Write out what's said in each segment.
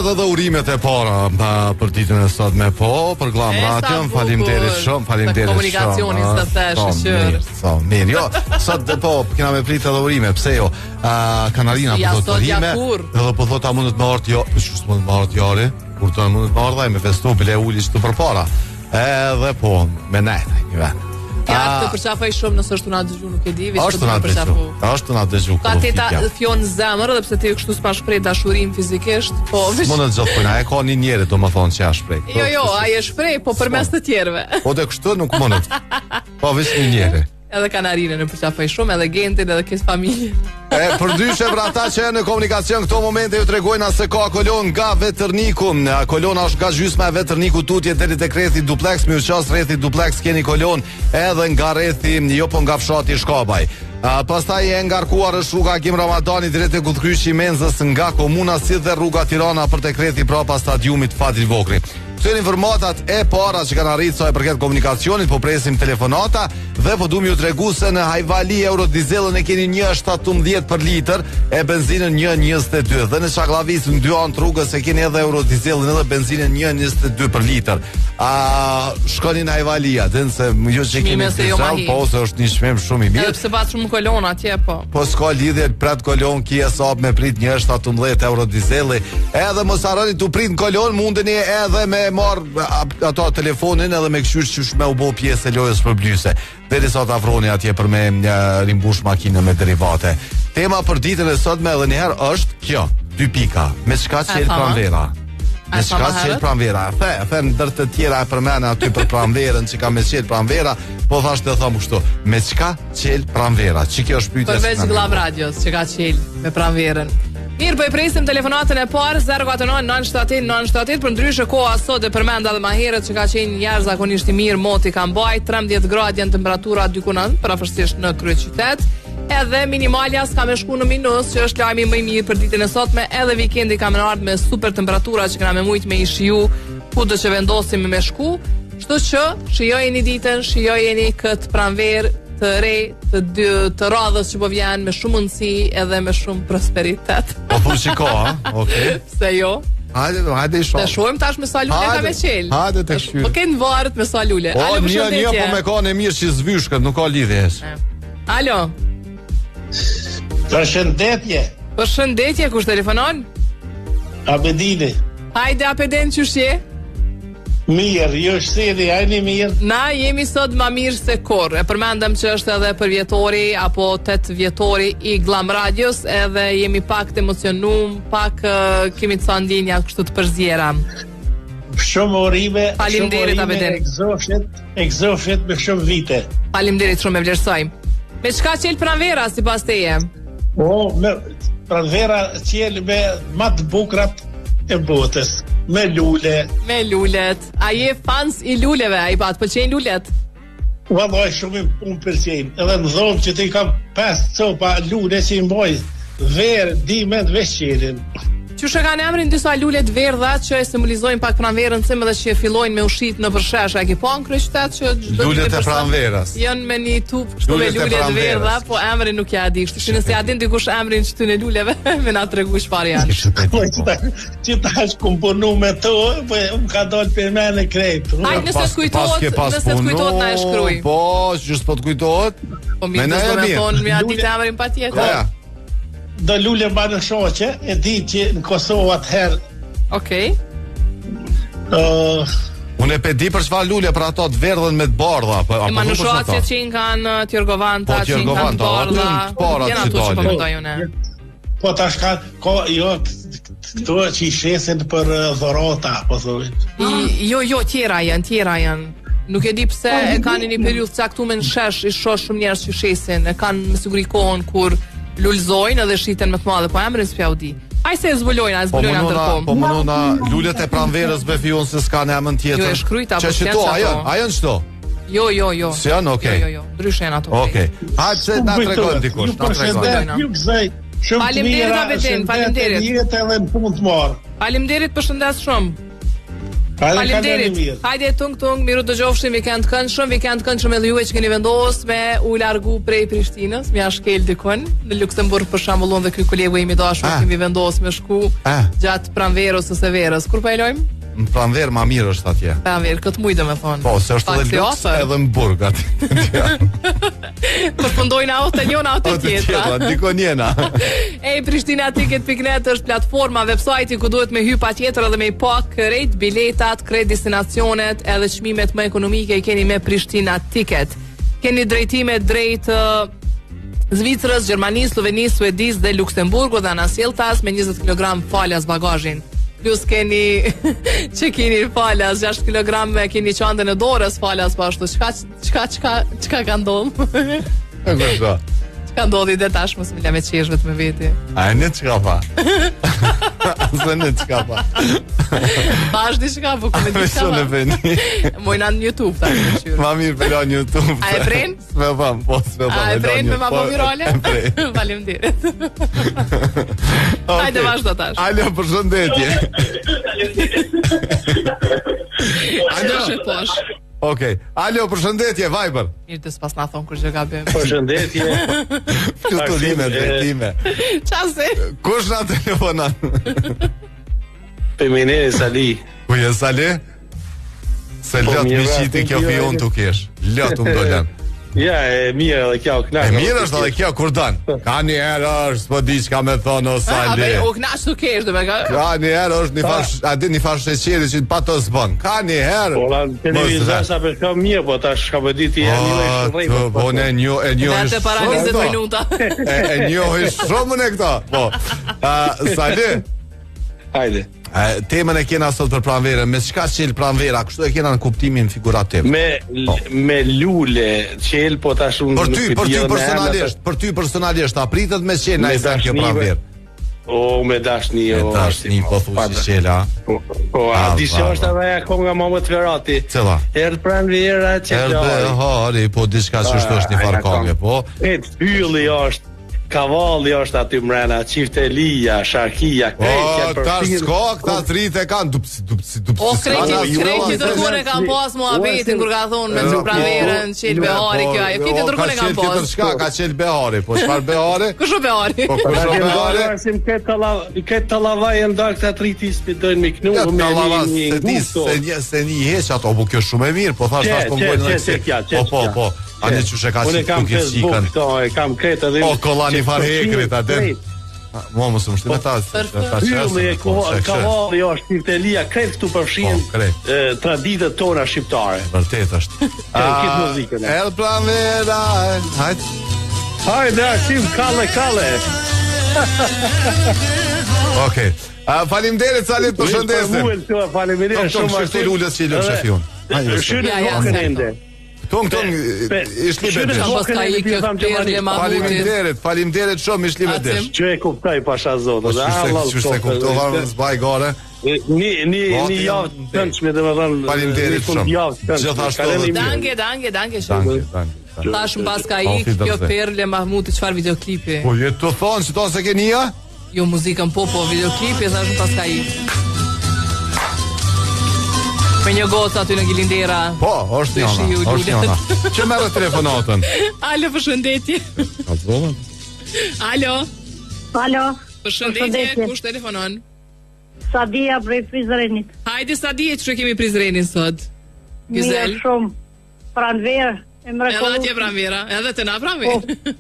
Dhe urimet e para për ditën e sotme, për Glam Radio. Faleminderit shumë, faleminderit shumë. Komunikacionin së të shqyr. Mirë, jo, sot kena me prit edhe urime, pse jo? Kanarina po thot urime, edhe po thot a mundet me ardh jo, ç'është mundet me ardh jari, kur të mundet me ardh ai me festu bile uli çto përpara. Edhe po, me nejt, një vend. Ja, të përqafaj shumë nësë është të nga dëgju, nuk e di, është të nga dëgju. Ka teta fjonë zemër, dhe pse ti kështu s'pa shprej dashurim fizikisht, po... Më në të gjithë pojna, e ka një njeri do më thonë që ja shprej. Jo, a e shprej, po për mes të tjerve. Po dhe kështu nuk më në të. Po vish një njeri. Edhe kanarine në përqafaj shumë, edhe gentin, edhe kes familje. Përdyshe për ata që në komunikacion këto momente ju tregojna se ka kolon nga Vetërniku. Kolona është nga gjysma e Vetërniku tutje deri te rrethi duplex, më qas rrethi duplex keni kolon edhe nga rrethi jo po nga fshati Shkabaj. Pastaj e ngarkuar është rruga Agim Ramadani drejt te Gullkryqi Menzës nga komuna si dhe rruga Tirana për tek rrethi prapa stadiumit Fadil Vogri. Këto informatat e para që kanë arritur sa e përket komunikacionit, po presim telefonata dhe po duam ju tregu se në Hajvali eurodizelën e keni 1.17 për litër e benzinën 1.22 dhe në Çaklavis në dy anë të rrugës e keni edhe eurodizelën edhe benzinën 1.22 për litër. Shkoni në Hajvalia, den se ju që keni dizel, po se është një çmim shumë i mirë. Edhe pse pas shumë kolon atje po. Po s'ka lidhje prat kolon Kia Saab me prit 1.17 eurodizelli. Edhe mos harroni tu prit në kolon, mundeni edhe me marr ato telefonin edhe me këshysh që me u bo pjesë e lojës për blyse deri sa të afroni atje për me rimbush makinë me derivate. Tema për ditën e sotme edhe njëherë është kjo, 2 pika, me çka qel pranvera. Me çka qel pranvera. The ndër të tjera e përmena aty për pranverën që ka me qel pranvera, po thash të thom kështu, me çka qel pranvera. Çi kjo është pyetja. Përveç Glam Radios që ka qel me pranverën. Mirë, po e presim telefonatën e parë 049-978-978 për ndryshe koha sot e përmenda dhe ma herët që ka qenë jashtëzakonisht i mirë, moti ka mbajt 13 gradë janë temperatura dykunën, parafërsisht në kryeqytet. Edhe minimalja s'ka me shku në minus, që është lajmi më i mirë për ditën e sotme, edhe vikendi ka me ardhur me super temperatura që kena me mujt me i shiju kudo që vendosim me shku. Kështu që shijojeni ditën, shijojeni këtë pranverë të re, të radhës që po vjen me shumë mundësi edhe me shumë prosperitet. Po shiko, okay. Se jo. Hajde shoh. Të shohim tash me sa lule ka me qel. Hajde të shkoj. Po ken varët me sa lule. Alo, përshëndetje. Po me kanë mirë që zvyshkët, nuk ka lidhje. Alo. Përshëndetje. Përshëndetje, kush telefonon? Abedini. Hajde Abedin, çush je? Mirë, jo shtedi, ajni mirë. Na jemi sot ma mirë se kur. E përmendëm që është edhe për vjetori apo 8 vjetori i Glam Radios, edhe jemi pak të emocionum, pak kemi të ndjenja kështu të përzjera. Shumë urime, faleminderit Abedin. Egzofit me shumë vite. Faleminderit shumë, e vlerësoj. Me çka qel pranvera sipas teje? Me pranvera qel me më të bukrat e botës. Me lule. Me lulet. A je fans i luleve? A i pat pëlqejnë lulet? Vallaj shumë unë pëlqejnë. Edhe në dhomë që ti kam 5 copa lule që i mboj verë, dimet, veçqerin. Qysh e kanë emrin disa lulet verdha që e simbolizojnë pak pranverën, cim edhe që fillojnë me ushit në përshesh. A ki po në kryeqytet që lulet e pranverës janë me një tub kështu me lulet verdha, po emrin nuk ja di. Kështu që nëse ja din dikush emrin që në luleve, me na tregu çfarë janë. Që tash kum punu me to, po më ka dal për mend e krejt. Ai nëse kujtohet na e shkruaj. Po, që s'po të kujtohet. Po më thon më aty emrin patjetër. Do lule ba në shoqe, e di që në Kosovë atëherë. Okej. Unë e pedi për çfarë lule për ato të verdhën me të bardha. E ma në shoqe që kanë Tjergovanta, që kanë të bardha. Jena tu që përmendoj unë. Po tash ka, jo, këto që i shesin për dhorata, po thujt. Jo, tjera janë. Nuk e di pse e kanë një periudhë caktuar në shesh, i shoh shumë njerëz që shesin, e kanë me siguri kohën kur lulzojnë edhe shiten më të madhe, po emrin s'pja u di. Ai se zbulojnë ndërkohë. Po mënona lulet e pranverës be fion se s'ka në emën tjetër. Jo, e shkruajta po çeto, ajo çto? Jo. Si janë, okay. Jo. Ndryshe janë ato. Okay. Hajde na tregojmë dikush, na tregojmë. Ju gzej. Faleminderit Abedin, faleminderit. Jetë edhe në punë të marr. Faleminderit, përshëndes shumë. Faleminderit. Hajde tung, miru dëgjofshim weekend këndshëm edhe juve që keni vendosur me u largu prej Prishtinës, me shkel dikon në Luksemburg për shembull, dhe ky kolegu im I dashur kemi vendosur me shku gjatë pranverës ose verës. Kur po e lojmë? Në pranverë ma mirë është atje. Pranverë, këtë mujë dhe me thonë. Po, se është edhe luks edhe në burg aty. Përfundojnë auto njëna auto tjetra. Dikon jena. Prishtinaticket.net është platforma, website ku duhet me hy patjetër edhe me I pa krejt biletat, krejt destinacionet edhe çmimet më ekonomike I keni me Prishtina Ticket. Keni drejtime drejt Zvicrës, Gjermanisë, Slovenisë, Suedisë dhe Luksemburgut dhe anasjelltas me 20 kg falas bagazhin. Plus keni që keni falas 6 kg keni çantën e dorës falas po ashtu. Çka ka ndodhur? Çka ndodhi dhe tashmë se më la me çeshve me veti. A ne çka pa? Asë ne çka pa. Bash diçka po me diçka. Shumë veni. Mojna në YouTube tani më shyrë. Ma mirë për në YouTube. A e pren? S'me pam, po s'me pam. A e pren me ma po virale? Faleminderit. Hajde vazhdo tash. Alo, përshëndetje. Alo. Okej. Alo, përshëndetje, Viber. Mirë të s'pas na thon kur gjë gabim. Përshëndetje. Fluturime, drejtime. Çase? Kush na telefonon? Femine Sali. Ku je Sali? Se lot me qiti kjo fion tu kesh. Lot më dolen. Ja, e mirë edhe kjo knaq. E mirë është edhe kjo kur dan. Ka një herë është, po di çka më thon o Sali. O knaq tu kesh do me ka. Ka një herë është një fash, a di një fash sheqeri që pa të zbën. Ka një herë. Po la televizor sa për kam mirë, po tash ka bëditi janë një shërrim. Po ne një Atë para 20 minuta. E njohë shumë në këto. Po. Sali. Hajde. Temën e kena sot për pranverën, me çka qel pranvera, kështu e kena në kuptimin figurativ. Me lule qel, po tash unë për ty personalisht a pritet me qel na i thënë kjo pranverë. O me dashni, me dashni po thuaj qela. Po a di se është edhe ajo nga Mama Tverati. Cella? Erdh pranvera qel. Erdh, po diçka që është një farkongë, po. Hylli është Kavalli është aty mrena, Çiftelia, Sharkia, krejt tash s'ka, këta trite kanë dupsi. O krejt dërgone kanë pas muhabetin kur ka thonë me pranverën, qel behari kjo, ajo këtë dërgone kanë pas. Ka çka, ka qel behari, po çfarë behari? Kush behari? Po kush behari? Sim këtë tallavaj ndak ta triti spidojnë me knu me se një heq ato, po kjo shumë e mirë, po thash po ngojnë. Po. Ani që shë ka qikë tuk I qikën. E kam kretë edhe... O, kolla një farë hekrit, aden. Mua më së më shtimë ta... Hylli e kavalli është Çiftelia, kretë këtu përfshin traditët tona shqiptare. Vërtet është. Këtë muzikën. El pranvera, hajtë. Hajde, aksim, kalle. Okej. Faleminderit Salit, përshëndesim. Faleminderit shumë ashtu. Shtu lullës që I lëmë shefion. Shyrë në ende. Tong, ishli me desh. Faleminderit shumë, ishli me desh. Që e kuptoj pasha zotë. Që se kuptova në zbaj gare. Një javë të nëqme dhe me dhënë. Faleminderit shumë. Dange shumë. Tash më pas ka I kjo Perle Mahmuti çfarë videoklipi. Po jetë të thonë që to se ke një? Jo muzikën po videoklipi tash më pas ka I. Me një gocë aty në Gilindera. Po, është njëna. Që merë telefonatën? Alo, përshëndetje. Alo. Përshëndetje, kush telefonon? Sadia prej Prizrenit. Hajde Sadia, që kemi Prizrenin sot? Güzel. Mirë shumë. Pranverë. Edhe atje pranvera, edhe të na pranverë.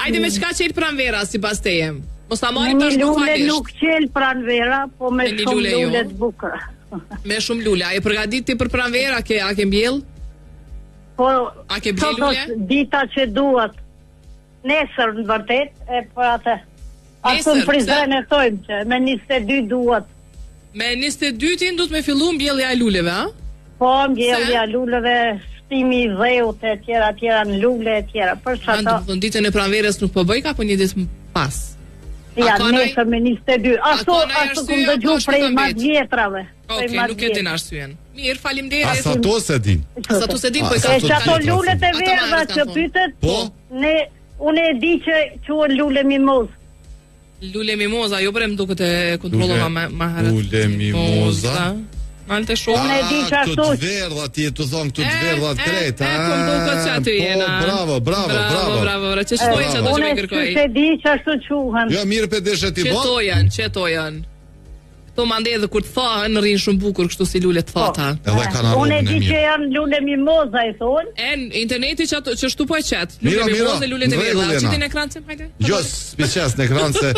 Hajde me çka qel pranvera si pas teje? Mos ta marrim tash nuk falesh. Nuk qel pranvera, po me shumë lule të bukura. Me shumë lule, a e përgatit ti për pranvera, a ke mbjell? Po, a ke mbjell lule? Dita që duhet, nesër në vërtet, e për atë. Ashtu në Prizren e thojmë që me 22 duhet. Me 22-tin du të me fillu mbjellja e luleve, a? Po, mbjellja luleve, shtimi I dheut e tjera në lule e tjera. Për që ato... Në ditën e pranverës nuk po bëjka, po një ditë pas? Ja, nesër me 22. Ashtu këmë dëgju prej matë vjetrave. Okej, nuk e din arsyen. Mirë, faleminderit. Asa to se din. Po i ka që ato lulet e verdha që pytet, unë e di që quhen lule mimoz. Lule mimoza, jo bre më duket e kontrollova më herët. Lule mimoza. Malte shumë. Unë e di që ashtu. Këto të verdha, ti e të thonë këto të verdha të krejt. Ku më duket që aty jena. Bravo. Bravo. Që shkoj që do që me kërkoj. Unë e di që ashtu quhen. Jo, mirë për deshe ti bo. Qeto janë. Këto mande edhe kur të thahen rrinë shumë bukur kështu si lule të thata. Edhe kanë aromën Unë e e di që mirë. janë lule mimoza, i thonë. Interneti që shtu po e qet. Lule mimoza dhe lule të verdha. Qitin e ekran cim, hajde? Jo, spiqes në ekran se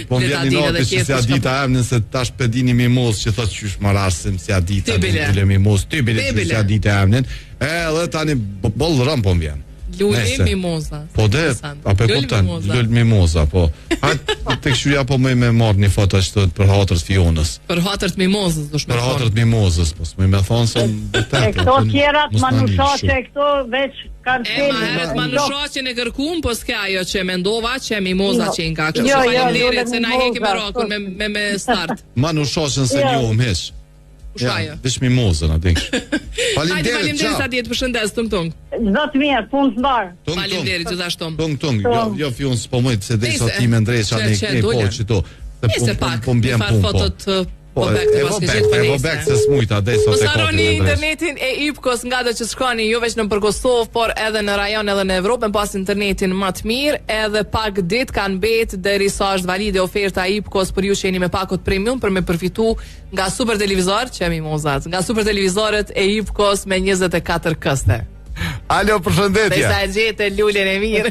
po më vjen një notë që si a dita emnin se tash pedini mimoz që thotë qysh marrësim si a dita lule mimoz. Ty bile që si a dita emnin. Edhe tani boll rëm po më vjen. Lule mimoza. Po dhe, apo e kupton, lule mimoza, po. Hajt tek shyria po më marr një foto ashtu për hatërt Fionës. Për hatërt mimozës do shme. Për hatërt mimozës, po s'më më thon se E këto tjerat manushaqe këto veç kanë filmë. Herët manushaqen e kërkuam, po s'ka ajo që mendova që mimoza që nga kështu. Faleminderit se na heqi me rokun me start. Manushaqen se njohum hiç. Ushaja. Veç mimozën atë. Faleminderit sa ditë përshëndes tung. Zot mirë, punë të mbar. Faleminderit gjithashtu. Tung. Jo Fion s'po më se deri sot ti më ndresha ne po çito. Po mbien punë. Po bek se smujta deri sot e po saroni internetin e Ipkos nga do që shkoni jo vetëm për Kosovë, por edhe në rajon edhe në Evropë, pas internetin më të mirë, edhe pak ditë kanë mbet derisa është valide oferta e Ipkos për ju që jeni me pakot premium për me përfitu nga super televizor, që mimozat, nga super televizorët e Ipkos me 24 këste. Alo, përshëndetje. Sa e gjete lulen e mirë.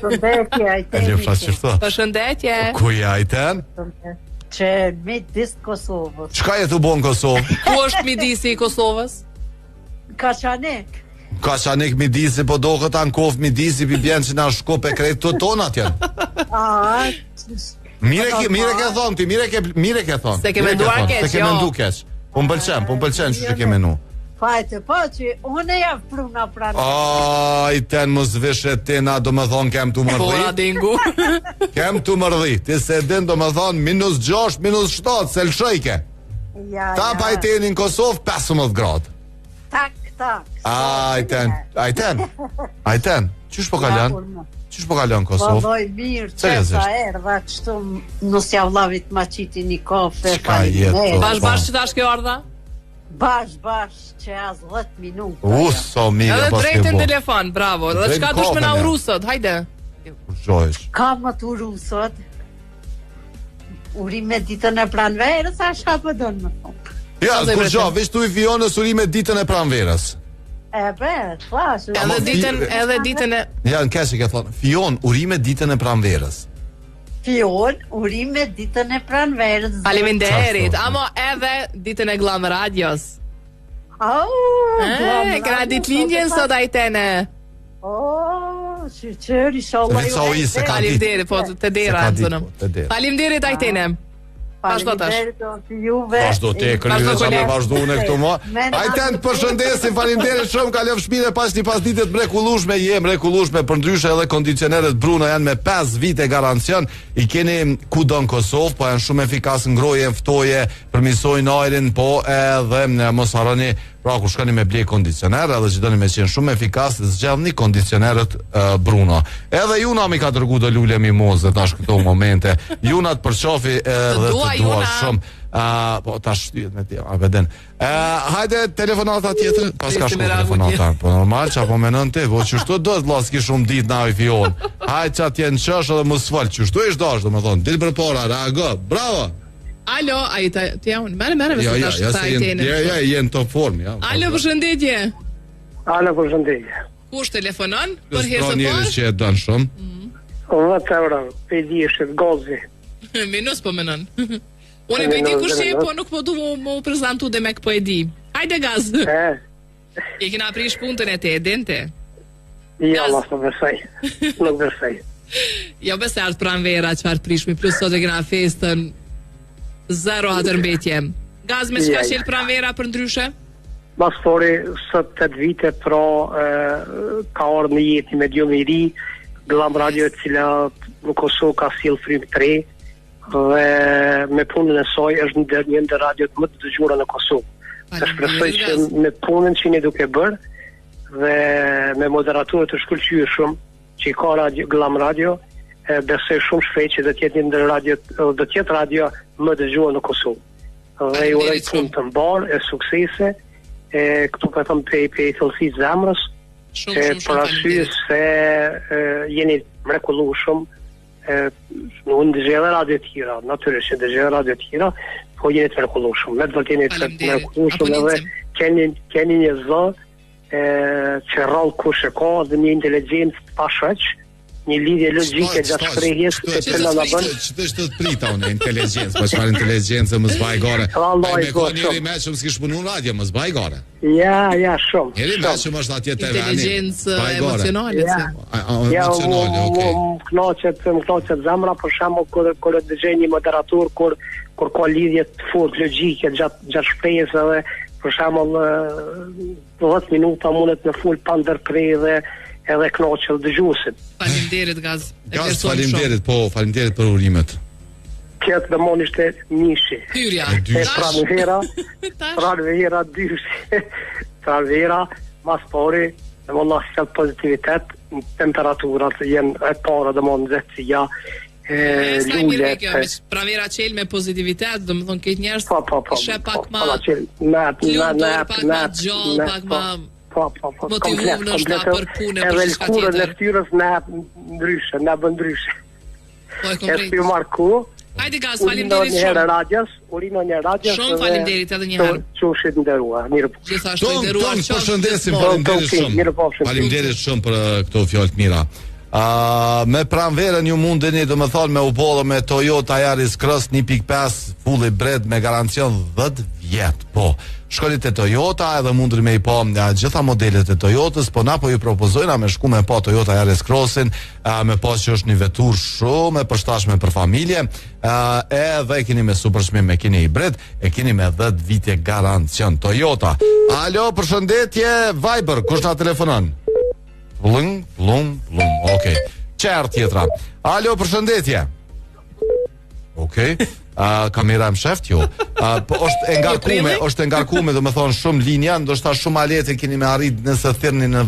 Përshëndetje. Ku jajten? Që midis Kosovës. Çka je tu bon Kosovë? Ku është midisi i Kosovës? Kaçanek midisi, po do këta në kofë midisi pi bjen që na shkop e krejt të tonat janë. Mire ke thonë ti, mire ke thonë. Se ke menduar keq, Se ke mendu keq. Po m'pëlqen që ke menu. Fajte, po që unë jam pruna pranë. I ten mos vëshë tena, do më thonë kem tu mërdhi. Po dingu. Kem tu mërdhi. Ti se din do më thonë -6, -7, se lëshojke. Ta pa i teni në Kosovë 15 gradë. Tak. Ajten. Qysh po kalon? Qysh po kalon Kosovë? Valloj mirë, çfarë erdha kështu nos javllavit ma qiti një kafe. Bash që tash kjo ardha? Bash që as 10 minuta. So mirë. Edhe drejtën telefon, bravo. Dhe çka dush me na uru sot? Hajde. Ka më të uru sot. Uri me ditën e pranverës, a shka po don më thonë. Ja, kur gjo, veç tu i Fionës uri me ditën e pranverës. Flash. Edhe ditën e... Ja, në kesh i ke thonë, Fion, uri me ditën e pranverës. Fion, uri me ditën e pranverës. Faleminderit, amo edhe ditën e Glam Radios. Këna ditlindjen sot ajtene. Shqyqër, inshallah ju e. Faleminderit, po të dera Faleminderit ajtene. Vazhdo tash. Vazhdo te, kryve qa me vazhdo në këtu ma. Ajten të përshëndesim, faleminderit shumë, ka lëf shpire pas një pasditet mrekullueshme, mrekullueshme, për ndryshe edhe kondicioneret Bruno janë me 5 vite garancion, i keni kudo në Kosovë, po janë shumë efikas ngroje, ftoje, përmisojnë ajrin, po edhe mos harroni, pra ku shkoni me blej kondicioner, edhe që doni me qenë shumë efikas, zgjedhni kondicioneret Bruno. Edhe Juna mi ka dërgu do lule mimoze tash këto momente. Juna të përqafi edhe të dua shumë. Po tash shtyhet me tjera, veden. Hajde telefonata tjetër, pas ka shku telefonata. Po normal që apo menon ti, po qështu do të laski shumë dit na i Fion. Hajde që atje në qësh edhe mos fal, qështu ish dash, do më thonë, ditë për para, reago, bravo! Alo, ajta, ti jam, mere, vështë tash këta i tene. Ja, jenë top form, ja. Alo, përshëndetje. Alo, përshëndetje. Kush telefonon? Për herë së parë? Që e dënë shumë. Vëtë euro, pe di është gozi. Minus po menon. Unë e po e di kush e, po nuk po du më prezentu dhe me këpo e di. Hajde gaz. E kina prish punëtën e te, dente? Ja, mas në versaj. Nuk versaj. Jo, bese artë pranvera që artë prishmi, plus sot e kina festën 0 hatërmbetje. Gaz me qka qelë pranvera për ndryshe? Mas fori, sot 8 vite, pra ka orë në jeti me djo me i ri, Glam Radio cila në Kosovë ka silë frim 3, dhe me punën e soj është një ndër radio të më të dëgjura në Kosovë. Se shpresoj që me punën që një duke bërë, dhe me moderaturët të shkullqyë shumë, që i ka radio, Glam Radio, besoj shumë shpejt që do të jetë radio më dëgjuar në Kosovë. dhe ju uroj punë të mbarë, e suksese, këtu ka thëmë pe thellësisë zemrës, për arsye se jeni mrekullueshëm, nuk ndëgjoj edhe radio të tjera, natyrisht ndëgjoj radio të tjera, po jeni të mrekullueshëm. Me të vërtetë jeni të mrekullueshëm edhe keni një zë që rrallë kush e ka dhe një inteligjencë të pashoq, një lidhje logjike gjatë shprehjes e cila na bën. Ç'të të prita unë inteligjencë, po çfarë inteligjencë mos vaj gore. Me koni më shumë s'kish punu në radio, mos vaj gore. Ja, shumë. Njëri më shumë është atje te vani. Inteligjencë emocionale. Emocionale, okay. Më knoqet zemra për shembull kur dëgjoj një moderator kur ka lidhje të fortë logjike gjatë shprehjes edhe për shembull 10 minuta mundet me ful pa ndërprerje edhe knoqë dëgjuesit. Faleminderit Gaz. Faleminderit, po, faleminderit për urimet. Këtë dëmon ishte mishi. Hyrja. Pranvera dyshi. Pranvera mas pari, dëmon nësë pozitivitet, temperaturat jenë e para dëmon nxehtësia. Pranvera qel me pozitivitet, do më thonë këtë njerës shë pak ma plutur, pak ma gjallë, pak ma motivuar në shta për punë për edhe shka lkurën e tjetër. ftyrës na bën ndryshe. Po e komplejt. Është marku. Hajde Gaz, faleminderit shumë. Urino një radios. Shumë faleminderit edhe një herë. Qofshit nderuar. Mirë. Gjithashtu i nderuar qofsh. Përshëndesim, faleminderit shumë. Faleminderit shumë për këto fjalë të mira. Me pranverën ju mundeni do më thonë me u bollë me Toyota Yaris Cross 1.5 full hybrid me garancion 10 vjet. Po, shkoni te Toyota edhe mundeni me i pa gjitha modelet e Toyotës, po na po ju propozojna me shku me pa Toyota Yaris Crossin, me pas që është një vetur shumë e përshtatshme për familje, edhe e keni me super çmim, e keni hybrid, e keni me 10 vite garancion Toyota. Alo, përshëndetje, Viber, kush na telefonon? Plum, okej. Çert tjetra. Alo, përshëndetje. Okej. Kamera më sheft jo. Po është e ngarkume, do të thonë shumë linja, ndoshta shumë alete keni me arrit nëse thirrni në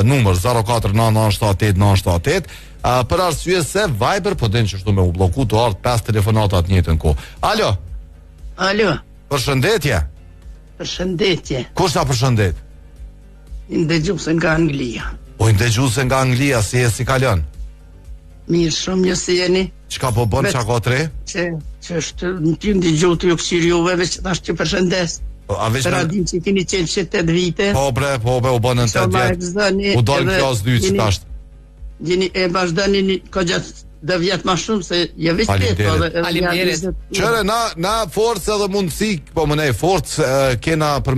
numër 04997898. Për arsye se Viber po den që ashtu me u blloku të ardh 5 telefonata të njëjtën kohë. Alo. Përshëndetje. Përshëndetje. Kush na përshëndet? Ndëgjuese nga Anglia. Po ndëgjuese nga Anglia, si kalon? Mirë, shumë ju si jeni. Çka po bën, çka ka tre? Që është në ty ndëgjoj të ju këshir juve, veç tash që përshëndes. A veç me radin që keni qenë që 8 vite. Po u bën në 8 vjet. U dol klas 2 që tash. Jeni e vazhdoni ka gjatë 10 vjet më shumë se ja veç vetë. Faleminderit. Çfarë na forcë edhe mundësi, po më nej forcë kena për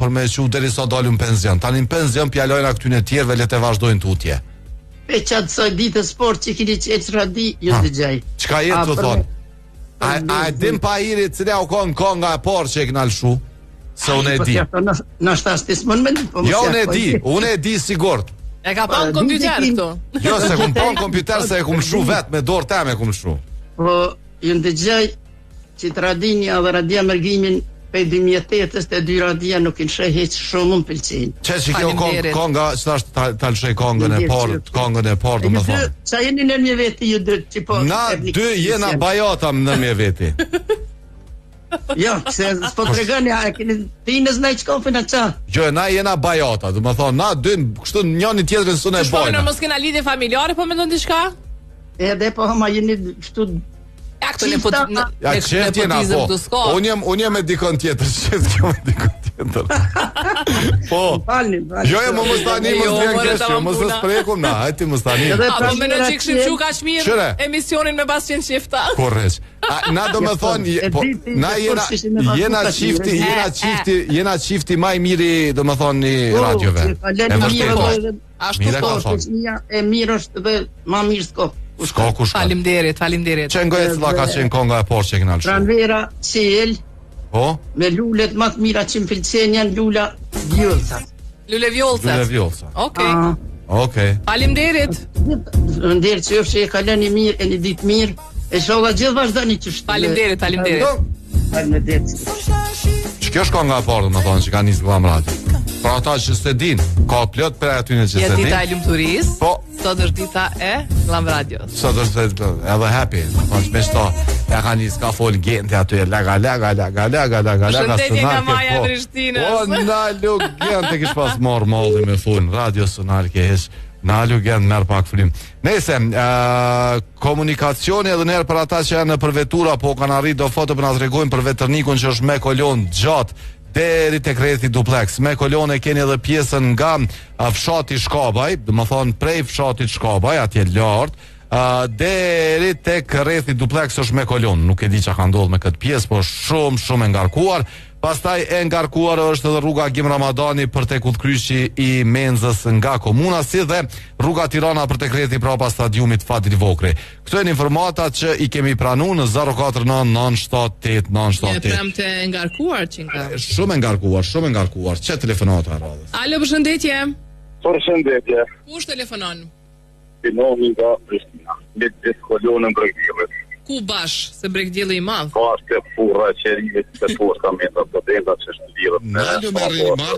me çu derisa dalim pension. Tani në pension pjalojna këtyn e tjerëve le të vazhdojnë tutje. E qatë saj ditë sport që keni qetë radi, ju dëgjaj. Çka jetë të thonë? A e dim pa iri cila u konë konga e parë që e këna lëshu? Se unë e di. Në shtas të smon me di. Jo, unë e di sigurt. E ka pa në kompjuter këto? Jo, se kum pa në kompjuter se e kum lëshu vetë, me dorë teme kum lëshu. Po, ju dëgjaj që të radinja dhe radia mërgimin pe 2008-ës të 2 radia nuk në shë heq shumë më pëlqenjë. Që kjo konga, që ta lëshej kongën e parë, du më thonë. Qa jeni në një veti ju dhe që po... Na dy jena bajata në një veti. Jo, se s'po të regani, a keni të inës na i qkofin a qa? Jo, na jena bajata, du më thonë, na dy, kështu njëni tjetërin së në e bojna. Shpojnë në mos kena lidhje familjare, po me ndonë t'i shka? Edhe po hama jeni kështu... Ja, këtë nepotizëm të s'ka. Unë jem me dikon tjetër, qëtë kjo me dikon tjetër. Po, jo e më mustani, mos vjen keshë, mos vës prekum na, hajti mustani. Po me në që këshim që ka shmirë emisionin me pas qenë qifta. Korreq. Na do me thonë, na jena qifti maj miri, do me thonë, një radiove. Ashtu po, e mirë është dhe ma mirë s'ko. S'ka ku shka. Faleminderit. Qengo e cila ka qenë konga e porë që e këna lëshu. Pranvera qel, po? Me lullet më të mira që më pëlqen janë lula vjollca. Lule vjollca. Okej. Faleminderit. Ndërë që është që e kalën i mirë, e një ditë mirë, e shoga gjithë vazhdani që shtë. Faleminderit. Faleminderit. Që kjo është konga e porë, më thonë, që ka njësë gëlam radio? Pra ata që s'e din, ka plot për aty në që s'e din. Je dita e lumturisë. Po. Sot është dita e Glam Radios. Sot është edhe happy. Mos më shto. Ja kanë ska fol gente aty laga. Shëndetje nga Maja Prishtinës. Po na lug gente kish pas marr malli me fun. Radio Sonal ke hesh. Na lugën merr pak flim. Nëse komunikacioni edhe nërë për ata që janë në përvetura, po kanë arrit do foto për na tregojnë për vetërnikun që është me kolon gjatë deri tek rrethi duplex. Me kolon e keni edhe pjesën nga fshati Shkabaj, do të thonë prej fshatit Shkabaj atje lart, deri tek rrethi duplex është me kolon. Nuk e di çka ka ndodhur me këtë pjesë, po shumë e ngarkuar. Pastaj e ngarkuar është edhe rruga Gim Ramadani për tek udhkryqi I Menzës nga komuna, si dhe rruga Tirana për tek rreti prapa stadiumit Fadil Vokri. Këto janë informatat që I kemi pranuar në 049978978. Ne premte e ngarkuar që nga. Shumë e ngarkuar. Çe telefonata radhës. Alo, përshëndetje. Përshëndetje. Kush telefonon? Pinomi nga Prishtina. Me kolonën Bregdjellit. Ku bash, se Bregdjelli I madh? Po është furra qerimit se posta me të denda që është lidhur.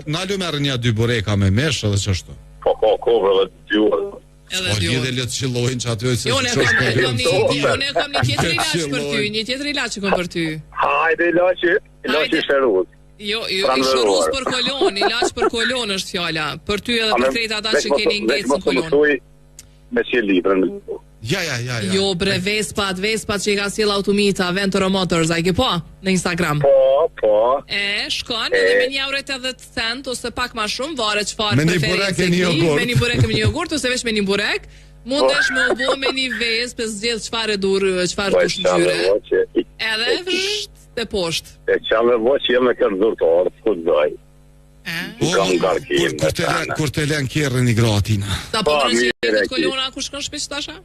Nalu merr një dy bureka me mesh edhe çështo. Po kovrë dhe dy orë. Edhe dy orë. Le të çillojnë që aty se Unë kam një tjetër ilaç për ty, një tjetër ilaç që kam për ty. Hajde ilaçi shëruz. Jo, shëruz për kolon, ilaç për kolon është fjala. Për ty edhe për krejt ata që keni ngecën kolon. Me që librën. Ja. Jo, bre, Vespat që I ka sjell Automita, Venturo Motors, a I ke po në Instagram? Po. Shkon edhe me 1,80 cent ose pak ma shumë, varet çfarë preferencë ke. Me një burek me një jogurt ose veç me një burek, mundesh me u bë me një vezë, për zgjedh çfarë dur, çfarë dush ngjyre. Edhe vësht te poshtë. E çamë voç jam me kërzurtor, skuqoj. Kur të len kjerën I gratina. Ta po të kolona ku shkon shpesh tasha?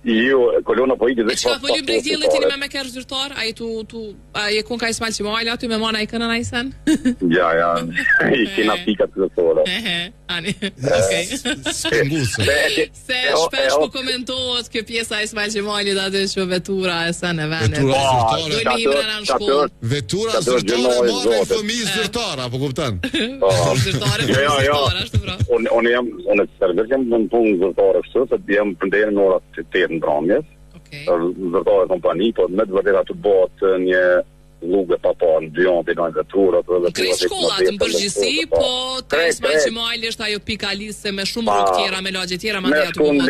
Jo, kolona po ide dhe çka po li Bregdjellit tani me kërë zyrtar, ai ai kon ka Ismail Qimali aty me mana ai kanë ai sen. Ja, I kena pikat të zyrtore. Ani. Okej. Spengusë. Se shpesh po komentohet kjo pjesa e Ismail Qimalit aty që vetura e sen e venit. Vetura zyrtare marrë fëmijë zyrtar, apo kupton? Zyrtare. Unë servisem në punë zyrtare kështu, se jam prandaj në orat të ndramjes. Zërtare kompani, po me të vërtet atë bot një rrugë pa në dyonti në veturat. Krejt shkollat në përgjithësi, po të Ismail Qimali është ajo pikalisë me shumë rrugë tjera, me lagje tjera, mandej aty po mos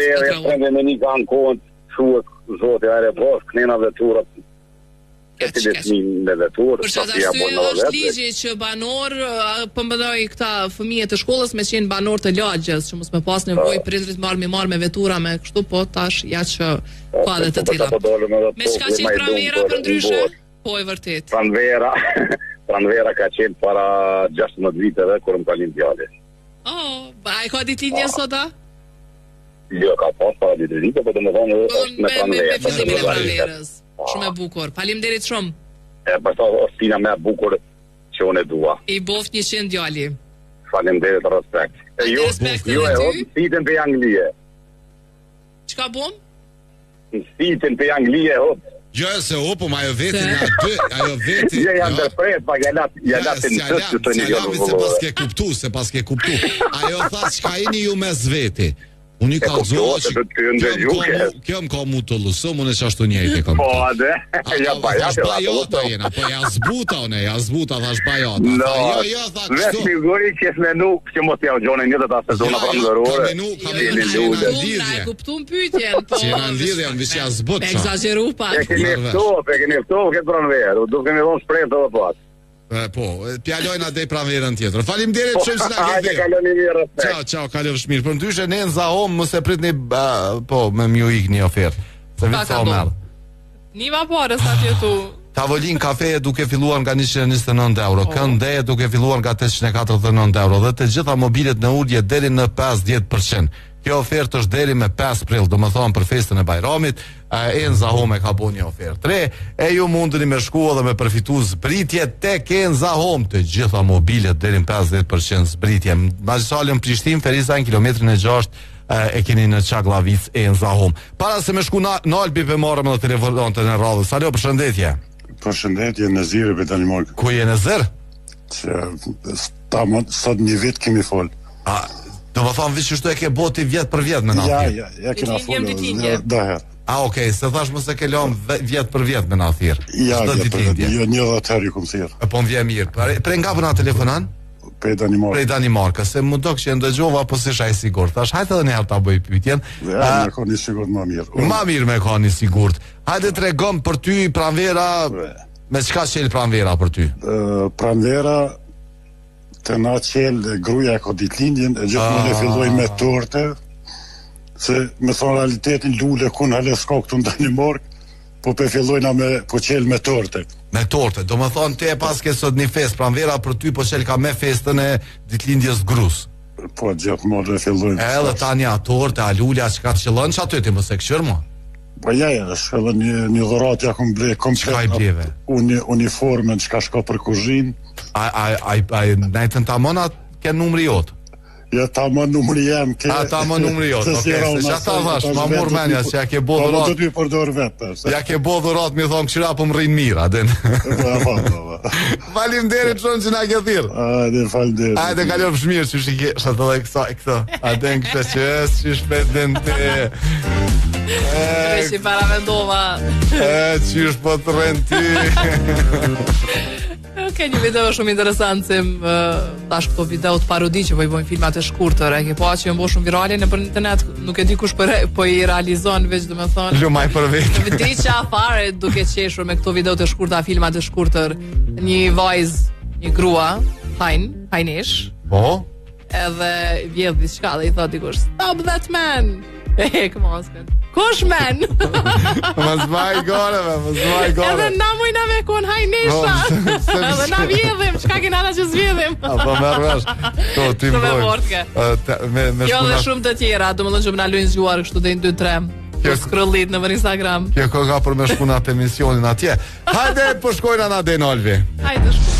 me një kanë kohën, shuhet zoti are bosh, knena veturat. Për çfarë arsye është ligji që banor përmbëdoj këta fëmijë të shkollës me qenë banor të lagjes, që mos me pas nevojë prindrit marr me vetura me kështu, po tash ja që ka edhe të tilla. Me çka qenë pranvera për ndryshe? Po e vërtet. Pranvera ka qenë para 16 viteve kur më ka lind djali. Ai ka ditëlindje sot a? Jo, ka pas para ditëlindje, po domethënë me pranvera. Me fillimin e pranverës. Shumë e bukur. Faleminderit shumë. Pastaj është fina më e bukur që unë dua. I boft 100 djali. Faleminderit, respekt. Jo, fitën pe Anglie. Çka bëm? Fitën pe Anglie hop. Jo, se hopo ma ajo veti nga dy, ajo veti. Ja ndërpret, pa ja latë në të një gjë. Se pas ke kuptu. Ajo tha çka jeni ju mes veti. Unë I ka zohë kjo më ka mu të lusëm, unë e që ashtu njejtë e kam. Po, adhe, ja bajata. Po, ja zbuta, thash bajata. No, vetë figuri që është menu, që mos t'ja u gjone një të ta sezona pranverore. Ka menu, e kuptum pyetjen, po. Që në lidhje, në vishja zbut. E exageru pak. E keni eftof, këtë pranverë, du kemi dhonë shprejtë të dhe patë. Po, pjalojnë atë pranverën tjetër. Faleminderit shumë që na ke dhënë. Ciao, kalofsh mirë. Për ndryshe ne në Zahom mos e pritni me mju ikni ofertë. Se vetë sa merr. Niva porës atje tu. Tavolin kafe duke filluar nga 129 euro, kënde duke filluar nga 849 euro dhe të gjitha mobilet në ulje deri në 50%. Kjo ofertë është deri me 5 prill, domethënë për festën e Bajramit, Enza Home ka bënë një ofertë re, e ju mundeni me shku edhe me përfitu zbritje tek Enza Home, të gjitha mobilet deri në 50% zbritje. Magjistralën Prishtinë, Feriza në kilometrin e 6 e keni në Çaklavic Enza Home. Para se me shku në Albi pe marrëm edhe telefonante në radhës. Alo, përshëndetje. Përshëndetje, Nezir e Betanimork. Ku je Nezir? Tamam, sot një vit kemi fol. Do më thonë vishë shtu e ke boti vjet për vjet me nathir. Ja, kena fol. Daher. Okej, se thash mos e ke lënë vjet për vjet me nathir. Ja, jo 10 herë kum thirr. Po më vjen mirë. Pre nga po na telefonon? Prej Danimarka, se më dok që ndëgjova po s'isha i sigurt. Thash hajde edhe ne ta bëj pyetjen. Ja, me koni sigurt më mirë. Më mirë me koni sigurt. Hajde tregom për ty pranvera. Me çka qel pranvera për ty? Pranvera të na qel gruaja ka ditëlindjen, gjithmonë e filloj me torte. Se me thonë realitetin lule kun hale s'ka këtu në Danimark, po pe fillojna po qel me torte. Me torte, do më thonë te pas ke sot një fest pranvera për ty, po qel ka me festën e ditëlindjes grus. Po gjithmonë e fillojnë. Edhe tani a torte, a lule, a çka të qellon që aty ti mos e këshër mo? Po ja, edhe një dhurat ja kom ble komplet. Çka i bleve? Uniformen çka shka për kuzhinë. A najtën tamonat ke numri jot? Ja, tamon numri jam ke. Tamon numri jot. Okej, se ta thash, ma mor menja se ja ke bo dhurat. Po do të përdor vetë. Ja ke bo dhurat, mi thon këshira po më rrin mirë, aden. Faleminderit shumë që na ke thirr. Hajde, faleminderit. Hajde kalon fshmirë që shike, sa të këto. Aden këtë që shpet den te. Si para vendova. Qysh po të rren ty. Ka një video shumë interesant se tash këto video të parodi që bojnë filmat e shkurtër, e ke pa që janë bërë shumë virale nëpër internet, nuk e di kush po i realizon veç domethënë. Lumaj për vetë. Vdiqja fare duke qeshur me këto video të shkurta, filmat e shkurtër, një vajzë, një grua, hajnesh. Po. Edhe vjedh diçka dhe i thot dikush, "Stop that man." Come on, Skan. Kush men? Mos vaj gore, mos vaj gore. Edhe na mujna me kon hajnesha. Edhe na vjedhim, çka kena na që zvjedhim. Po merresh. To ti më. Me jo dhe shumë të tjera, domethënë që më na lujnë zgjuar kështu deri në 2-3. Kjo scrollit në Instagram. Kjo ka për me shku në atë emisionin atje. Hajde po shkojna na Denolvi. Hajde shkoj.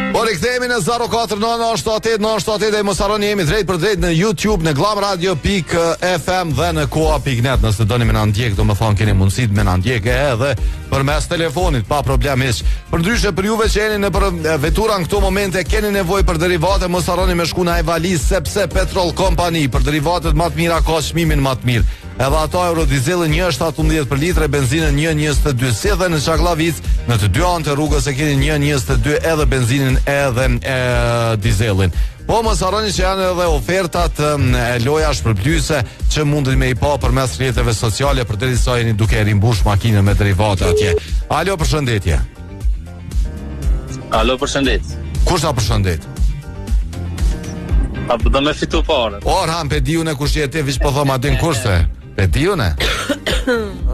Po rikthehemi në 04997898 dhe mos harroni jemi drejt për drejt në YouTube, në glamradio.fm dhe në koa.net. Nëse doni me na ndjek, domethënë keni mundësi me na ndjek edhe përmes telefonit pa problem hiç. Përndryshe për juve që jeni në për vetura në këto momente keni nevojë për derivate, mos harroni me shku në Ajvaliz sepse Petrol Company për derivatet më të mira ka çmimin më të mirë. Edhe ato eurodizelin 1.17 për litre, benzinën 1.22, si dhe në Çaklavic, në të dy anët e rrugës e keni 1.22 edhe benzinën edhe dizelin. Po mos harroni që janë edhe ofertat e loja shpërblyese që mundeni me i pa përmes rrjeteve sociale përderisa jeni duke rimbush makinën me derivate atje. Alo, përshëndetje. Alo, përshëndet. Kush ta përshëndet? A do me fitu parë. Orhan, pe diune kush je ti, veç po thom atin kurse. Pe diune?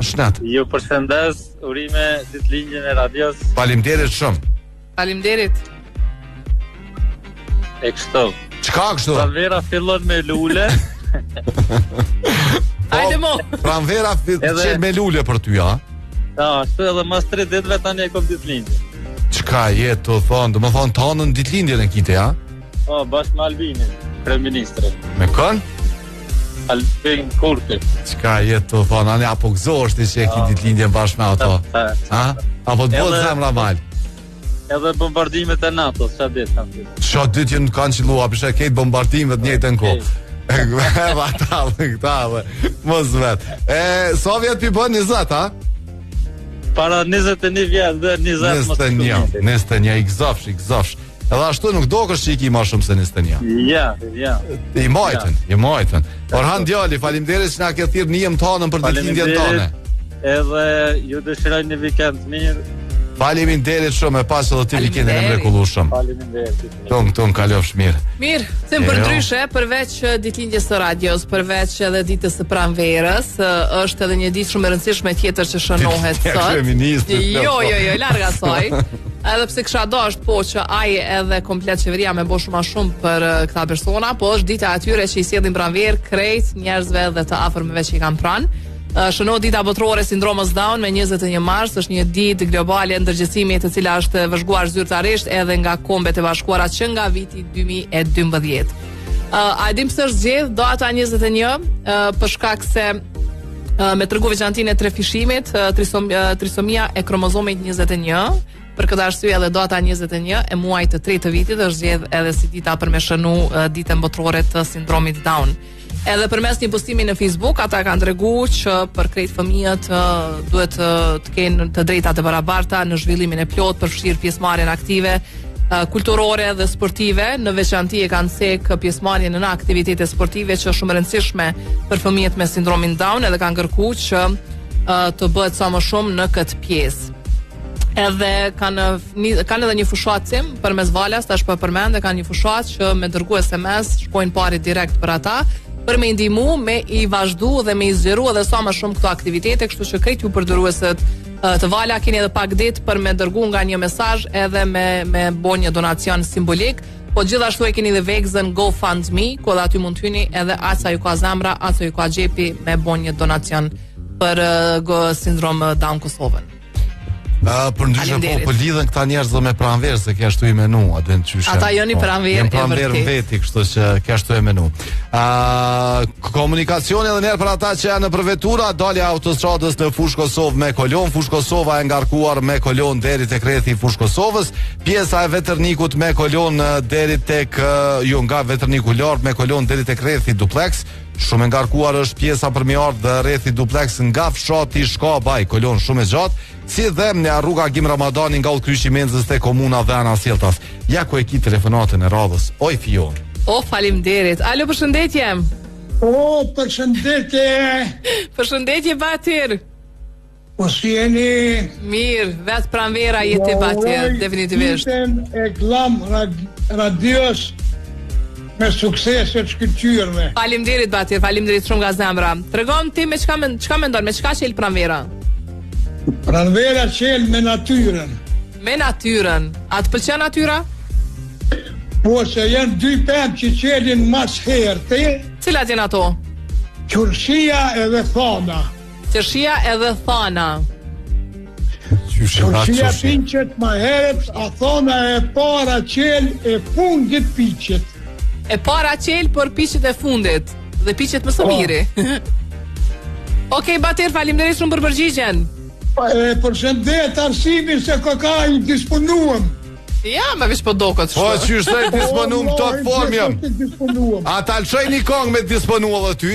Shnat. Ju përshëndes, urime ditëlindjen e radios. Faleminderit shumë. Faleminderit. E kështu. Çka kështu? Pranvera fillon me lule. Hajde mo. Pranvera fillon me lule për ty, a? Ashtu edhe mas 3 ditëve tani e kom ditëlindjen. Çka je të thonë, domethënë të hanën ditëlindjen e kite, a? Po, bashkë me Albinin, kryeministrin. Me kën? Albin Kurti. Çka je të thonë, ani apo gëzohesh ti që e ki ditëlindjen bashkë me ato? A? Apo të bëhet zemra mal? Edhe bombardimet e NATO-s, çfarë ditë kanë ditë? Çfarë ditë në kanë qelluar, pse ke bombardimet në njëjtën kohë. Këta, mos vet. Sa vjet pi bën 20, a? Para 21 vjet dhe 20 mos. 21 i gëzofsh. Edhe ashtu nuk dokesh që i ki ma shumë se 21. Ja. I majtën. Orhan djali, faleminderit që na ke thirrë në jem tonën për ditëlindjen tonë. Edhe ju dëshiroj një vikend mirë. Faleminderit shumë, e pas edhe ti vikendin e mrekullueshëm. Faleminderit. Ton kalofsh mirë. Mirë, se përndryshe, përveç ditëlindjes së radios, përveç edhe ditës së pranverës, është edhe një ditë shumë e rëndësishme tjetër që shënohet sot. Jo, larg asaj. Edhe pse kisha dashur po që ai edhe komplet qeveria më bëj shumë për këta persona, po është dita atyre që i sjellin pranverë krejt njerëzve dhe të afërmëve që i kanë pranë. Shënohet dita botërore e sindromës Down me 21 mars, është një ditë globale ndërgjegjësimit e cila është vëzhguar zyrtarisht edhe nga Kombet e Bashkuara që nga viti 2012. A dim pse është zgjedh data 21 për shkak se me tregu veçantinë e trefishimit, trisomia e kromozomit 21. Për këtë arsye edhe data 21 e muajit të 3 të vitit është zgjedh edhe si dita për me shënu ditën botërore të sindromit Down. Edhe përmes një postimi në Facebook, ata kanë treguar që për krejt fëmijët duhet të kenë të drejtat e barabarta në zhvillimin e plot, përfshirë pjesëmarrjen aktive, kulturore dhe sportive, në veçanti e kanë sek pjesëmarrjen në aktivitete sportive që është shumë e rëndësishme për fëmijët me sindromin Down, edhe kanë kërkuar që të bëhet sa më shumë në këtë pjesë. Edhe kanë edhe një fushatësim përmes valjas, tash po përmend, kanë një fushatë që me dërgu SMS shkojnë pari direkt për ata, për me ndihmu, me i vazhdu dhe me i zgjeru edhe sa më shumë këto aktivitete, kështu që krejt ju përdoruesit të valja keni edhe pak ditë për me dërgu nga një mesazh edhe me bo një donacion simbolik, po gjithashtu e keni dhe vegzën GoFundMe, ku edhe aty mund të hyni edhe asa ju ka zemra, asa ju ka xhepi me bo një donacion për sindrom Down Kosovën. Për ndryshe po lidhen këta njerëz me pranverë se kjo ashtu i menu, a duhen të qyshe. Ata joni pranverë e pranverë veti, kështu që kjo ashtu e menu. Komunikacioni edhe njerë për ata që janë në përvetura, dalja autostradës në Fushë Kosovë me Kolon, Fushë Kosova e ngarkuar me Kolon deri tek rrethi i Fushë Kosovës, pjesa e Vetërnikut me Kolon deri tek nga Vetërniku lart me Kolon deri tek rrethi Duplex. Shumë e ngarkuar është pjesa përmiart dhe rrethi Duplex nga fshati Shkabaj, Kolon shumë e gjatë, si dhe në rruga Gim Ramadani nga Ullkryqi Menzës te komuna dhe ana Sjelltas. Ja ku e ki telefonatën e radhës. Oj Fion. O, faleminderit. Alo, përshëndetje. O, përshëndetje. Përshëndetje Batir. Po si jeni? Mirë, vetë pranvera jeti Batir, definitivisht. E glam radios me suksese të shkëlqyrme. Faleminderit Batir, faleminderit shumë nga zemra. Tregon ti me çka mendon, me çka qel pranvera? Pranvera qel me natyrën. Me natyrën. A të pëlqen natyra? Po se janë dy pemë që qelin mas herë. Cilat janë ato? Qurshia edhe thana. Qurshia edhe thana. Qurshia pinqet ma herët, a thana e para qel e fundit piqet. E para qel për piqet e fundit dhe piqet më së miri. Okej, Batir, faleminderit shumë për përgjigjen. Përshëndet arsimin se ka i disponuam. Ja, me vish po dokët shumë. Po, qysh se disponuam këto form jam. A ta lëshoj një kong me disponu edhe ty?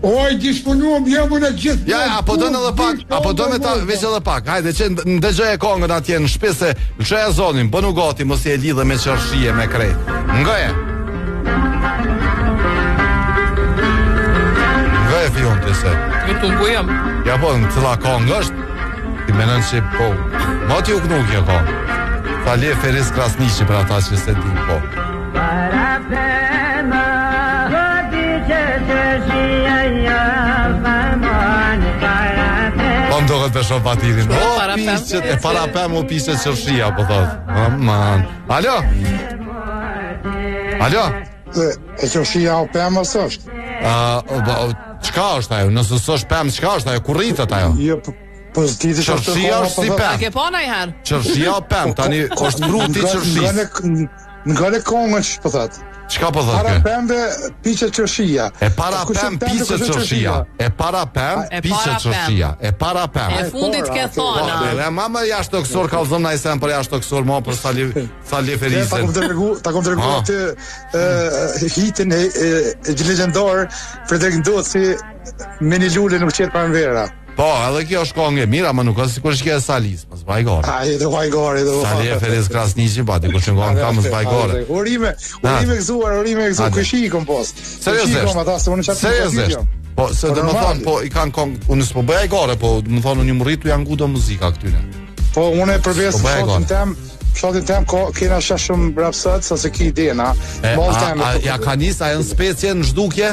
Oj, disponuam jam në gjithë. Ja, apo do në dhe pak, apo do me ta veç edhe pak. Hajde, që ndëgjoj e kongën atje në shpi se lëshoj e zonin, bënu gati, mos i e lidhe me qërshie, me krejt. Ngoje. Ngoje, Fion, të se. Ju të ngujem. Ja, po, në cëla kongë është, ti menën që, po, ma ti u kënu kjo kongë. Ta le Feris Krasniqi për ata që se di, po. Po më do këtë pesho Batirin. O, pisqet, e para pëm u pisqet qërshia, po thot. Aman. Alo? Alo? E qërshia o pëm ës është? Qka është ajo? Nësë së është pëm, qka është ajo? Kur rritët ajo? Jo, qërshia është si pëm. A ke po najher? Qërshia o pëm, tani është fruti qërshis. Nga në kongën që po thëtë. Qka po thëtë Para pembe piqet qërshia. E para pem piqet qërshia. E para pem piqet qërshia. E para pem. E fundit ke thona. E mama jashtë toksor ka zëm na i sen për jashtë toksor ma për Sali Ferisën. Ta kom të regu atë hitin e legendar Frederik Ndoci me një lullë nuk qetë pranvera. Po, edhe kjo është kongë e mira, ma nuk është si kur shkje e Salis, mësë bajgore. Ajde, bajgore. Sali e Feris Krasniqi, pa, di kur që ngojnë ka mësë bajgore. Urime gëzuar, këshi i kom post. Seriosisht. Po, se dhe më thonë, po, i kanë kongë, unë s'po bëja i gore, po, më thonë, unë një mëritu janë gudo muzika këtyne. Po unë përveç fshatin tem kena shumë brapsat sa se ki idena. Ja ka nis ajo specie në zhdukje?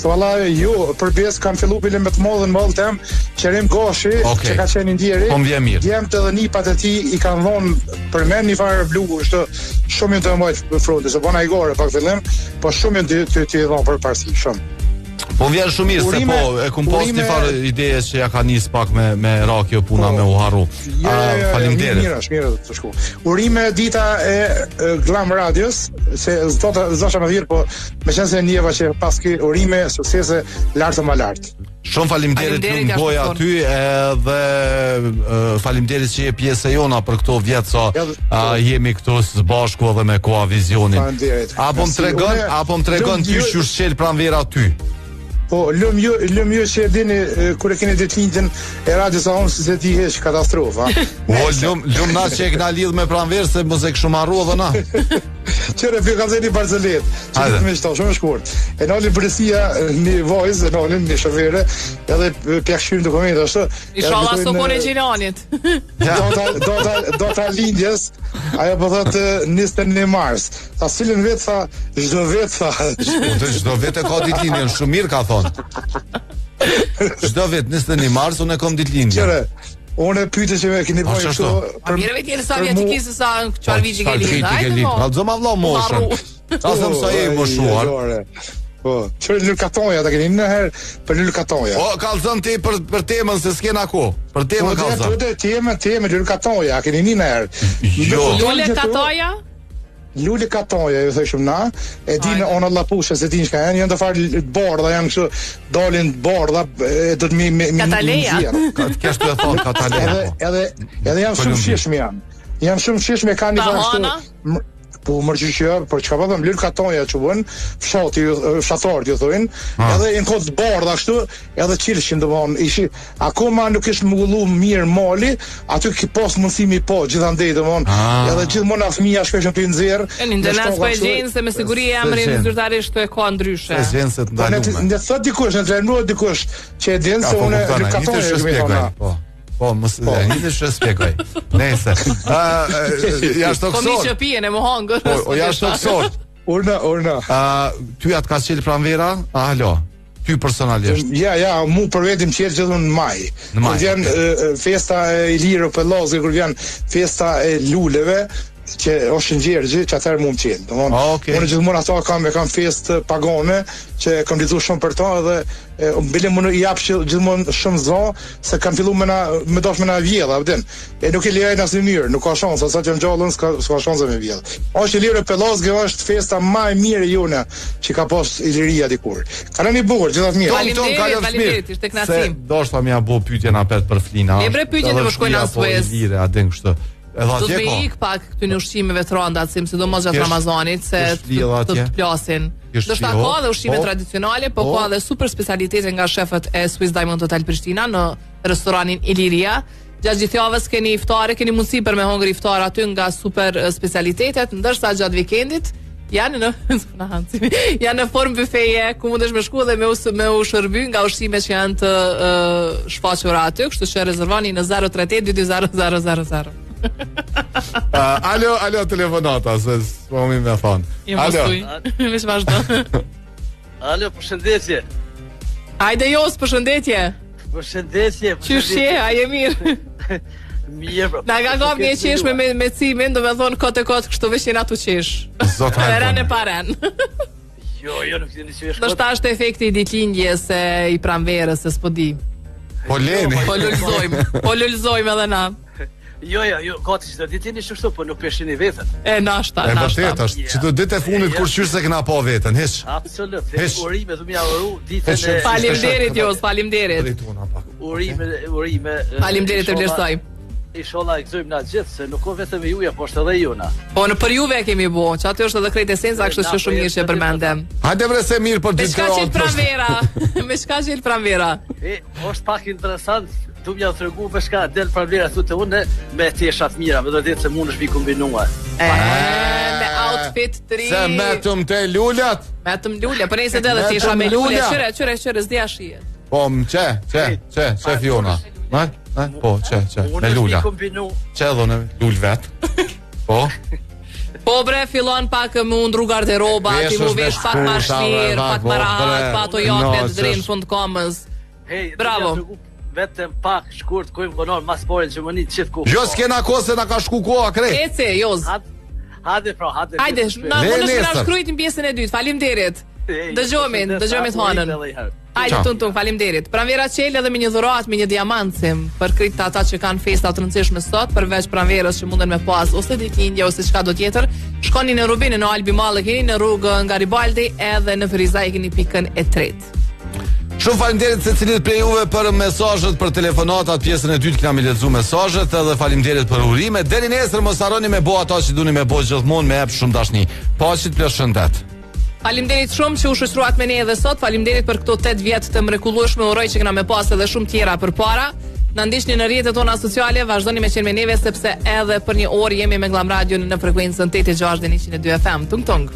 Valla jo, përveç kam fillu bile me të modhen mall tem, Qerim Goshi, që ka qenë ndjeri. Po m'vjen mirë. Djemt edhe nipat e tij i kanë dhënë për men një farë blu, është shumë të mbajt fronte, se bona i gore pak fillim, po shumë të dhon për parësi, shumë. Po vjen shumë mirë se po e kum post një farë ideje që ja ka nis pak me rakjo puna me u harru. Faleminderit. Mirë të shku. Urime dita e Glam Radios, se zosha më dhirë, po me qenë se njeva që paski urime suksese lartë më lartë. Shumë faleminderit ju goja aty edhe faleminderit që je pjesë e jona për këto vjet sa jemi këtu së bashku edhe me Koa Vizionin. Apo më tregon ty që shqel pranvera ty. Po, lëm ju që e dini kur e keni ditëlindjen e radios a se ti heq katastrofa. Lëm na që e këna lidh me pranverë se mos e kështu marru edhe na. Qëre për ka zeni Barcelet, që të me qëta, shumë shkurt. E nalin përësia një vojz, e nalin një shofere, edhe pjekëshyrin dokumente, ashtë. Inshallah së kone Gjilanit. Do ta lindjes, ajo po thotë 21 mars. Ta cilin vetë tha, çdo vetë tha. Çdo vetë ka ditëlindjen, shumë mirë ka thonë. Çdo vetë 21 mars unë kam ditëlindjen. Qëre, unë pyte që me keni bojë kështu. A mire me tjene sa vjetë që kisë sa qëfar vijë ke lind. Kalzoma vla moshën. Sa thëm sa e moshuar. Po, çfarë lulkatonja ta keni në herë për lulkatonja. Po, kalzon ti për temën se s'kena ku. Për temën kalzon. Po, temë lulkatonja, keni një herë. Jo. Lulkatonja? Lule katonja, ju thëshëm na, e di në ona lapushe, se di shka janë të farë bardha, janë kështu, dalin bardha, do të mi Kataleja. Kështu e thonë Kataleja. Edhe janë shumë shishme janë. Janë shumë shishme, ka një farë kështu. Po mërgjyqja, por çka po them, lul katonja që bën, fshatarët ju thonë, edhe në kod bardha kështu, edhe qilshin domthon, akoma nuk është mbullu mirë mali, aty ki pas mundësimi po gjithandej domthon, edhe gjithmonë fëmia shkojnë të nxjerr. Në internet po e gjen se me siguri emrin zyrtarisht këto e ka ndryshe. Se të ndalume. Ne thot dikush, ne trajnuar dikush që e din se unë lul katonja më thonë. Po, mos e hitë që shpjegoj. Nëse. Jashtë toksor. Komi që pijen e më hangër. Po, jashtë toksor. Urna. Ty atë ka qelë pranvera? Halo. Ty personalisht. Ja, mu për vetim qelë gjithë në maj. Kur vjen festa e Ilirë për Lozë, kur vjen festa e luleve, që është në Gjergji, që atëherë mu më qenë. Unë gjithmonë ato kam festë pagone, që kam lidu shumë për ta, dhe bile më i japë gjithmonë shumë zo, se kam fillu me dosh me na vjedha, vëdin. E nuk e lirajnë asë një mirë, nuk ka shansë, sa që në gjallën, s'ka shansë me vjedha. Është Ilirë Pelazgë, është festa ma e mirë jone, që ka pas Iliria dikur. Ka në një bukur, gjithat mirë. Faleminderit, ishte knacim. Se doshta mi a bo pyetjen apet për Flina. Libre pyetjen të më shkojnë në Suez. Do të me ik pak këty në ushqimeve të rënda, sidomos gjatë Ramazanit, se të plasin. Do shta ka dhe ushqime tradicionale, po ka dhe super specialitete nga shefët e Swiss Diamond Hotel Prishtina në restoranin Iliria. Gjatë gjithë javës keni iftare, keni mundësi për me hongër iftar aty nga super specialitetet, ndërsa gjatë vikendit janë në formë bufeje ku mundesh me shku dhe me u shërby nga ushqimet që janë të shfaqura aty, kështu që rezervoni në 038 220000. Alo telefonata, se s'pomi me thonë. Alo. Vesh vazhdo. Alo, përshëndetje. Hajde Jos, përshëndetje. Përshëndetje. Qyshje, a je mirë? Mirë. Na ka gop një qesh me cimin, do me thonë kote kështu vesh jena tu qesh. Paren e paren. Jo, nuk të një që do shta është efekti i ditëlindjes i pranverës, se s'po di. Po leni. Po lullzojmë edhe na. Jo, gati që të ditin ishë kështu, po nuk peshin i vetën. Nashta. E vërtet është, që të ditë e fundit kur qyrë se këna po vetën, heq. Absolut, urime du mja uru ditën e... Falimderit, Jos, falimderit. Urime... Falimderit e vlerësoj. Inshallah e gëzojmë na gjithë, se nuk o vetëm e juja, po është edhe juna. Po në për juve kemi bo, që aty është edhe krejt esenca, kështu që shumë mirë që përmendem. Hajde bre se mirë për ditë Me shka qilë pranvera? Është pak interesant, du mja të rëgu për shka del pranvera thu të une me teshat mira, me do ditë se mund është vi kombinua. Me outfit 3. Se metëm të lullat? Metëm lullat, për nejse dhe tesha me lullat, qëre, s'dja shijet. Po, që Fiona? Po, çe. Me lula. Çe dhone lul vet. Po. Po bre, fillon pak më undru garderoba, ti mu vesh pak ma shlir, pak ma rahat, pa ato jatve të drejnë fund komës. Bravo. Vetëm pak shkurt kujmë konon mas porin që më një qithë ku. Jo s'kena kohë se na ka shku koha krejt. Ece, Joz. Hade. Hajde, na më nëshme na shkrujt në pjesën e dytë, falimderit. Dëgjomin hanën. Hajde, tun, falimderit. Pranvera Qel edhe me një dhurat, me një diamancim, për kryt të ata që kanë festa të rëndësishme sot, përveç pranverës që munden me pas, ose ditindje, ose çka do tjetër, shkoni në Rubinin, në Albi Mallë, keni në rrugën Garibaldi, edhe në Ferizaj keni pikën e 3. Shumë faleminderit secilit prej juve për mesazhet, për telefonatat, pjesën e dytë kemi lexuar mesazhet, edhe faleminderit për urimet. Deri nesër mos harroni me bo ato që duni me bo gjithmonë, me jep shumë dashni. Paqit plus shëndet. Faleminderit shumë që u shoqëruat me ne edhe sot. Faleminderit për këto 8 vjet të mrekullueshme. Uroj që kena me pas edhe shumë tjera përpara. Na ndiqni në rrjetet tona sociale, vazhdoni me qenë me neve sepse edhe për një orë jemi me Glam Radio në frekuencën 86 dhe 102 FM. Tung tung.